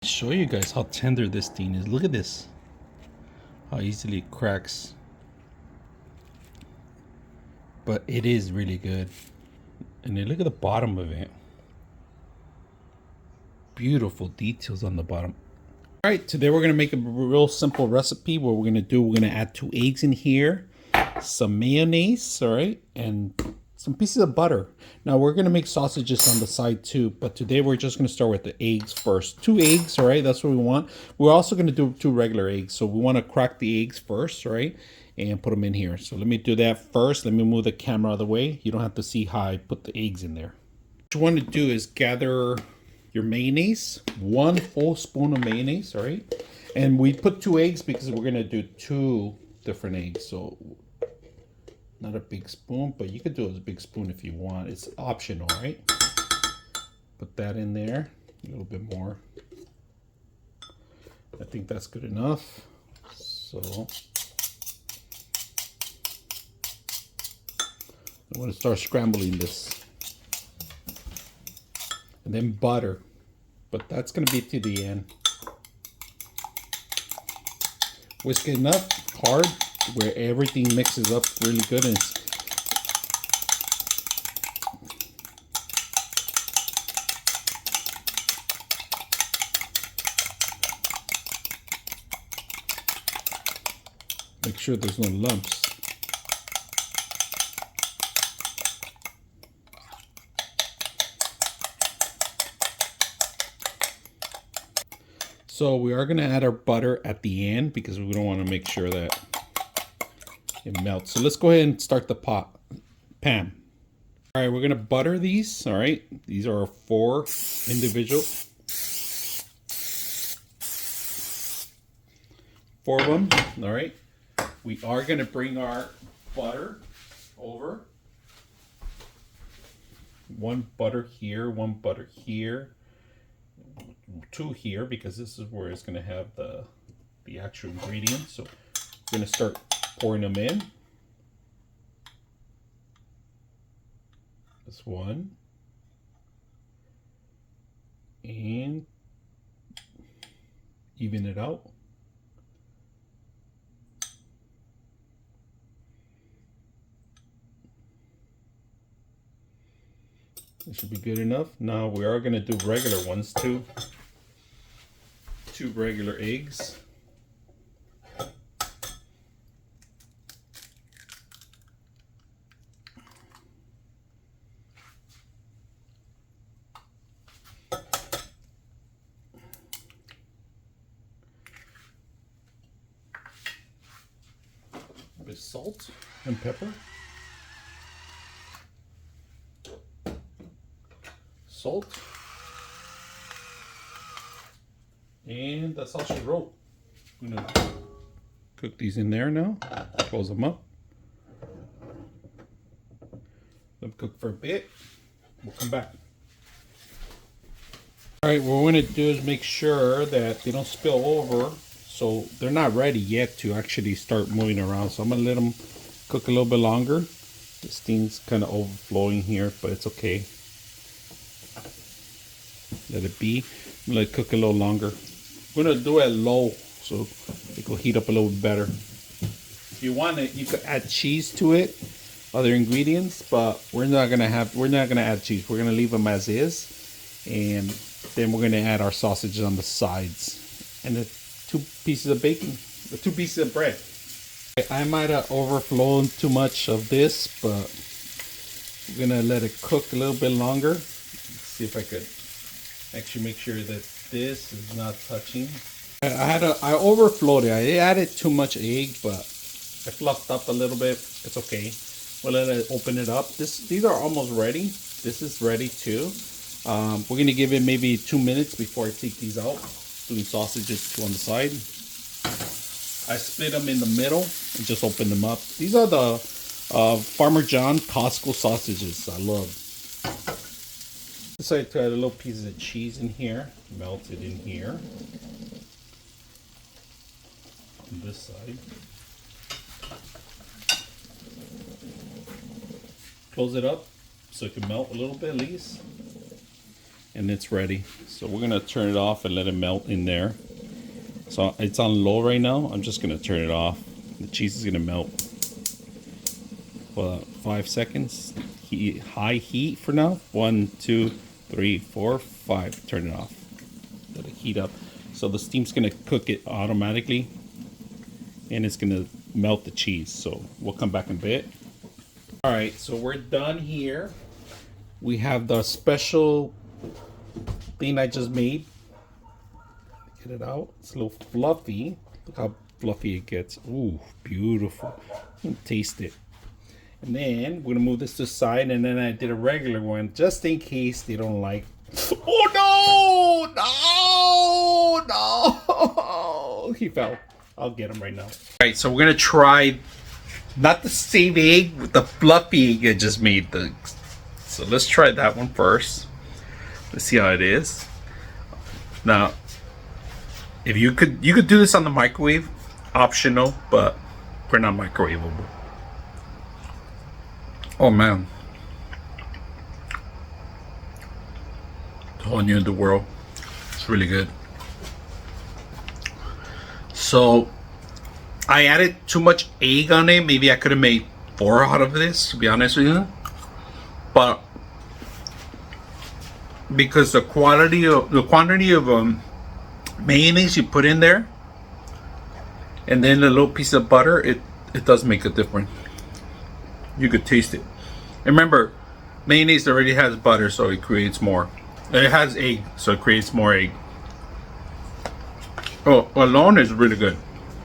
Show you guys how tender this thing is. Look at this, how easily it cracks, but it is really good. And then look at the bottom of it, beautiful details on the bottom. All right, today we're gonna make a real simple recipe. What we're gonna add 2 eggs in here, some mayonnaise, all right, and some pieces of butter. Now we're gonna make sausages on the side too, but today we're just gonna start with the eggs first. 2 eggs, all right, that's what we want. We're also gonna do 2 regular eggs, so we wanna crack the eggs first, right, and put them in here. So let me do that first. Let me move the camera out of the way. You don't have to see how I put the eggs in there. What you wanna do is gather your mayonnaise, 1 full spoon of mayonnaise, all right? And we put 2 eggs because we're gonna do 2 different eggs. So not a big spoon, but you could do it as a big spoon if you want. It's optional, right? Put that in there, a little bit more. I think that's good enough. So I'm gonna start scrambling this. And then butter, but that's gonna be to the end. Whisk it enough hard where everything mixes up really good, and make sure there's no lumps. So we are going to add our butter at the end because we don't want to make sure that it melts. So let's go ahead and start the pan. All right, we're going to butter these. All right, these are 4 individual. 4 of them. All right, we are going to bring our butter over. 1 butter here, 1 butter here. 2 here because this is where it's going to have the actual ingredients. So we're going to start pouring them in. This 1 and even it out. It should be good enough. Now we are going to do regular ones too. 2 regular eggs. A bit of salt and pepper. Salt. And that's all she wrote. I'm gonna cook these in there now. Close them up. Let them cook for a bit. We'll come back. All right, what we're gonna do is make sure that they don't spill over. So they're not ready yet to actually start moving around. So I'm gonna let them cook a little bit longer. This thing's kind of overflowing here, but it's okay. Let it be. I'm gonna let it cook a little longer. We're gonna do it low so it will heat up a little bit better. If you want it, you could add cheese to it, other ingredients, but we're not gonna add cheese. We're gonna leave them as is, and then we're gonna add our sausages on the sides and the 2 pieces of bacon, the 2 pieces of bread. I might have overflown too much of this, but we're gonna let it cook a little bit longer. Let's see if I could actually make sure that this is not touching. I overflowed it. I added too much egg, but I fluffed up a little bit. It's okay. We'll let it open it up. These are almost ready. This is ready too. We're gonna give it maybe 2 minutes before I take these out. Doing sausages 2 on the side. I split them in the middle and just open them up. These are the Farmer John Costco sausages I love. Decided to add a little pieces of cheese in here, melt it in here. On this side. Close it up so it can melt a little bit at least. and it's ready. So we're gonna turn it off and let it melt in there. So it's on low right now. I'm just gonna turn it off. The cheese is gonna melt for 5 seconds. High heat for now. 1, 2, 3, 4, 5. Turn it off. Let it heat up. So the steam's gonna cook it automatically, and it's gonna melt the cheese. So we'll come back in a bit. All right, so we're done here. We have the special thing I just made. Get it out. It's a little fluffy. Look how fluffy it gets. Ooh, beautiful. You can taste it. And then we're gonna move this to the side, and then I did a regular one just in case they don't like. Oh no! He fell. I'll get him right now. All right, so we're gonna try not the same egg with the fluffy egg I just made. So let's try that one first. Let's see how it is. Now, if you could do this on the microwave, optional, but we're not microwavable. Oh man, the whole new in the world. It's really good. So I added too much egg on it. Maybe I could have made 4 out of this, to be honest with you. But because the quantity of mayonnaise you put in there, and then a little piece of butter, it does make a difference. You could taste it. And remember, mayonnaise already has butter, so it creates more. It has egg, so it creates more egg. Oh, alone is really good.